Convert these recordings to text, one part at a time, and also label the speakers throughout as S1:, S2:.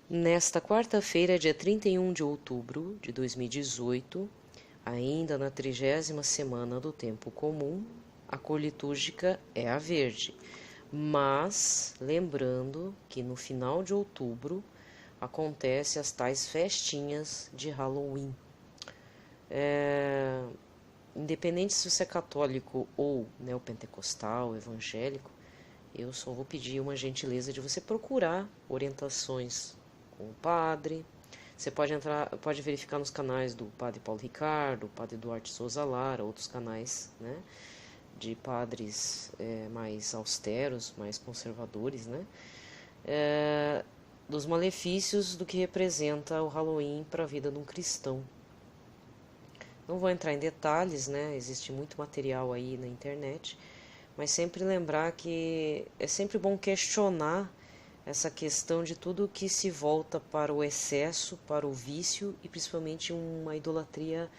S1: Nesta quarta-feira, dia 31 de outubro de 2018, ainda na 30ª semana do tempo comum, a cor litúrgica é a verde. Mas, lembrando que no final de outubro acontece as tais festinhas de Halloween. Independente se você é católico ou neopentecostal, evangélico, eu só vou pedir uma gentileza de você procurar orientações com o padre. Você pode verificar nos canais do Padre Paulo Ricardo, Padre Duarte Souza Lara, outros canais, né, de padres mais austeros, mais conservadores, né, dos malefícios do que representa o Halloween para a vida de um cristão. Não vou entrar em detalhes, né, existe muito material aí na internet, mas sempre lembrar que é sempre bom questionar essa questão de tudo que se volta para o excesso, para o vício e principalmente uma idolatria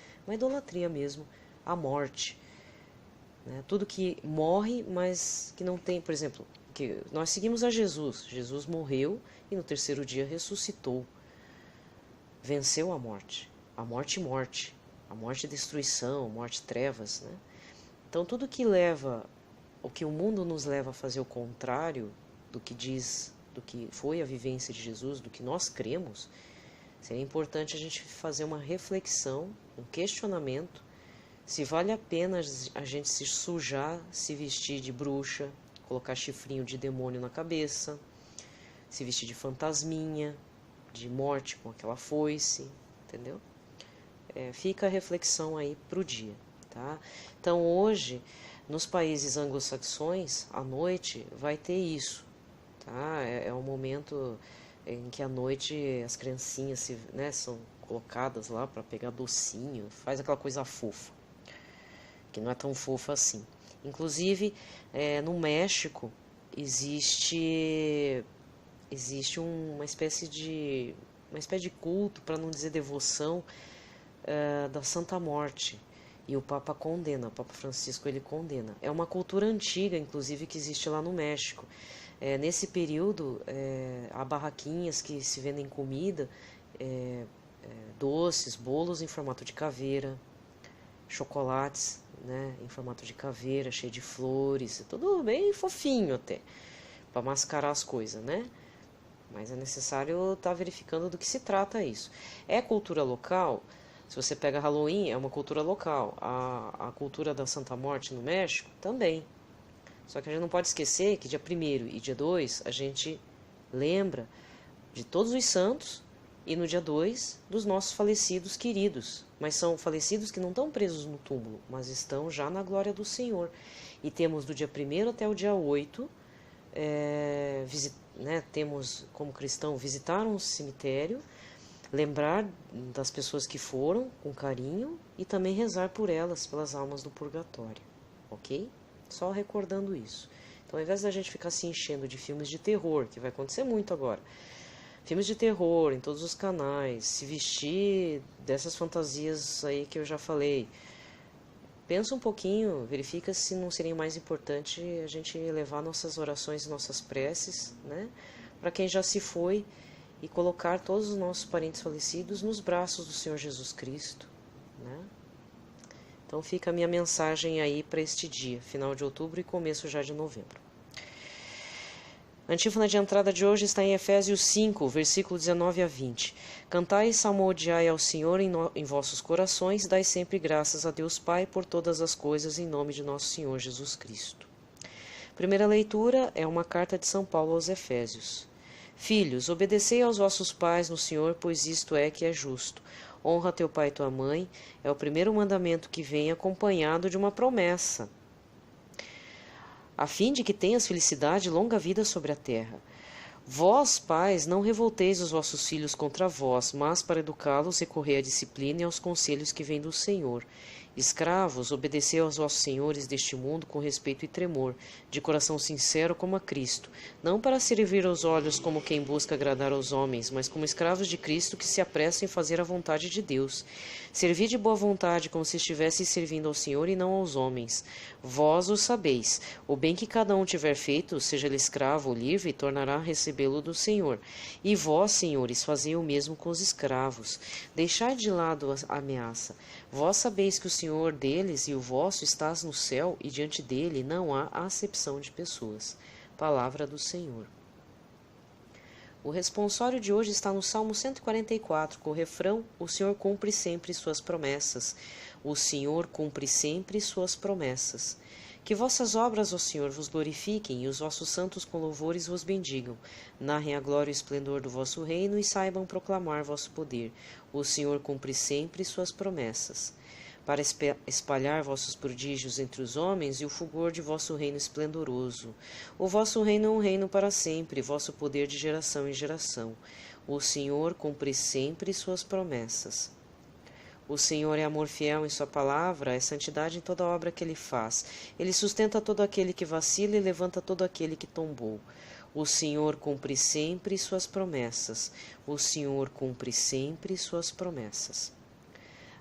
S1: mesmo, a morte. Né? Tudo que morre, mas que não tem, por exemplo, que nós seguimos a Jesus. Jesus morreu e no terceiro dia ressuscitou. Venceu a morte. A morte, e destruição, morte, trevas. Né? Então tudo que leva, o que o mundo nos leva a fazer o contrário do que diz, do que foi a vivência de Jesus, do que nós cremos, seria importante a gente fazer uma reflexão, um questionamento, se vale a pena a gente se sujar, se vestir de bruxa, colocar chifrinho de demônio na cabeça, se vestir de fantasminha, de morte com aquela foice, entendeu? Fica a reflexão aí para o dia, tá? Então hoje, nos países anglo-saxões, à noite vai ter isso, tá? É um momento em que à noite as criancinhas são colocadas lá para pegar docinho, faz aquela coisa fofa, que não é tão fofa assim. Inclusive, no México existe uma espécie de culto, para não dizer devoção, da Santa Morte. E o Papa condena, o Papa Francisco ele condena. É uma cultura antiga, inclusive, que existe lá no México. Nesse período, há barraquinhas que se vendem comida, doces, bolos em formato de caveira, chocolates, né, em formato de caveira, cheio de flores, tudo bem fofinho até, para mascarar as coisas, né? Mas é necessário estar verificando do que se trata isso. É cultura local. Se você pega Halloween, é uma cultura local. A cultura da Santa Morte no México também. Só que a gente não pode esquecer que dia 1º e dia 2 a gente lembra de todos os santos e no dia 2 dos nossos falecidos queridos. Mas são falecidos que não estão presos no túmulo, mas estão já na glória do Senhor. E temos do dia 1º até o dia 8, temos como cristão visitar um cemitério, lembrar das pessoas que foram com carinho e também rezar por elas, pelas almas do purgatório, ok? Só recordando isso. Então, ao invés da gente ficar se enchendo de filmes de terror, que vai acontecer muito agora, filmes de terror em todos os canais, se vestir dessas fantasias aí que eu já falei, pensa um pouquinho, verifica se não seria mais importante a gente elevar nossas orações e nossas preces, né, para quem já se foi, e colocar todos os nossos parentes falecidos nos braços do Senhor Jesus Cristo, né? Então fica a minha mensagem aí para este dia, final de outubro e começo já de novembro. A antífona de entrada de hoje está em Efésios 5, versículo 19 a 20. Cantai e salmodiai ao Senhor em vossos corações, dai sempre graças a Deus Pai por todas as coisas, em nome de nosso Senhor Jesus Cristo. Primeira leitura é uma carta de São Paulo aos Efésios. Filhos, obedecei aos vossos pais no Senhor, pois isto é que é justo. Honra teu pai e tua mãe, é o primeiro mandamento que vem acompanhado de uma promessa, a fim de que tenhas felicidade e longa vida sobre a terra. Vós, pais, não revolteis os vossos filhos contra vós, mas para educá-los recorrei à disciplina e aos conselhos que vêm do Senhor. Escravos, obedecei aos vossos senhores deste mundo com respeito e tremor, de coração sincero como a Cristo, não para servir aos olhos como quem busca agradar aos homens, mas como escravos de Cristo que se apressam em fazer a vontade de Deus. Servi de boa vontade, como se estivesseis servindo ao Senhor e não aos homens. Vós o sabeis. O bem que cada um tiver feito, seja ele escravo ou livre, tornará a recebê-lo do Senhor. E vós, senhores, fazei o mesmo com os escravos. Deixai de lado a ameaça. Vós sabeis que o Senhor deles e o vosso estás no céu, e diante dele não há acepção de pessoas. Palavra do Senhor. O responsório de hoje está no Salmo 144, com o refrão: O Senhor cumpre sempre suas promessas. O Senhor cumpre sempre suas promessas. Que vossas obras, ó Senhor, vos glorifiquem, e os vossos santos com louvores vos bendigam. Narrem a glória e o esplendor do vosso reino, e saibam proclamar vosso poder. O Senhor cumpre sempre suas promessas. Para espalhar vossos prodígios entre os homens e o fulgor de vosso reino esplendoroso. O vosso reino é um reino para sempre, vosso poder de geração em geração. O Senhor cumpre sempre suas promessas. O Senhor é amor fiel em sua palavra, é santidade em toda obra que ele faz. Ele sustenta todo aquele que vacila e levanta todo aquele que tombou. O Senhor cumpre sempre suas promessas. O Senhor cumpre sempre suas promessas.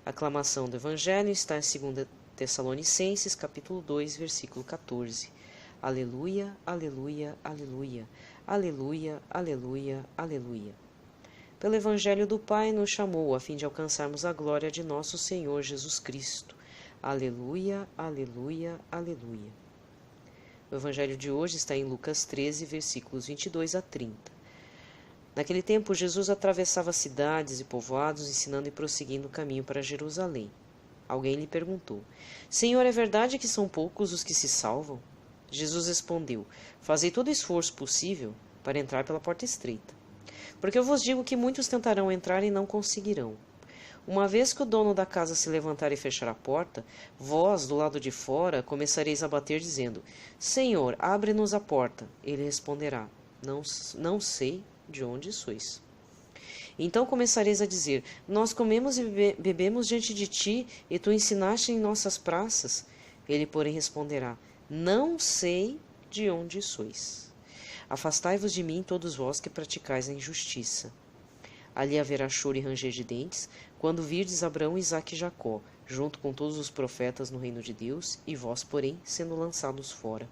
S1: A aclamação do Evangelho está em 2 Tessalonicenses, capítulo 2, versículo 14. Aleluia, aleluia, aleluia, aleluia, aleluia, aleluia. Pelo Evangelho do Pai nos chamou, a fim de alcançarmos a glória de nosso Senhor Jesus Cristo. Aleluia, aleluia, aleluia. O Evangelho de hoje está em Lucas 13, versículos 22 a 30. Naquele tempo, Jesus atravessava cidades e povoados, ensinando e prosseguindo o caminho para Jerusalém. Alguém lhe perguntou: Senhor, é verdade que são poucos os que se salvam? Jesus respondeu: Fazei todo o esforço possível para entrar pela porta estreita. Porque eu vos digo que muitos tentarão entrar e não conseguirão. Uma vez que o dono da casa se levantar e fechar a porta, vós, do lado de fora, começareis a bater, dizendo: Senhor, abre-nos a porta. Ele responderá: Não sei de onde sois. Então começareis a dizer: Nós comemos e bebemos diante de ti, e tu ensinaste em nossas praças. Ele, porém, responderá: Não sei de onde sois. Afastai-vos de mim, todos vós que praticais a injustiça. Ali haverá choro e ranger de dentes, quando virdes Abraão, Isaque e Jacó, junto com todos os profetas no reino de Deus, e vós, porém, sendo lançados fora.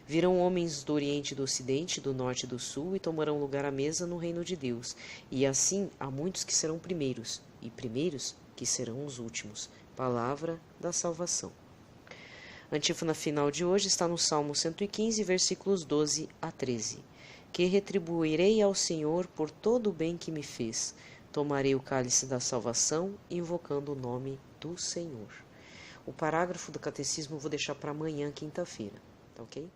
S1: Virão homens do Oriente e do Ocidente, do Norte e do Sul, e tomarão lugar à mesa no reino de Deus. E assim há muitos que serão primeiros, e primeiros que serão os últimos. Palavra da salvação. A antífona final de hoje está no Salmo 115, versículos 12 a 13. Que retribuirei ao Senhor por todo o bem que me fez. Tomarei o cálice da salvação, invocando o nome do Senhor. O parágrafo do catecismo eu vou deixar para amanhã, quinta-feira. Tá ok?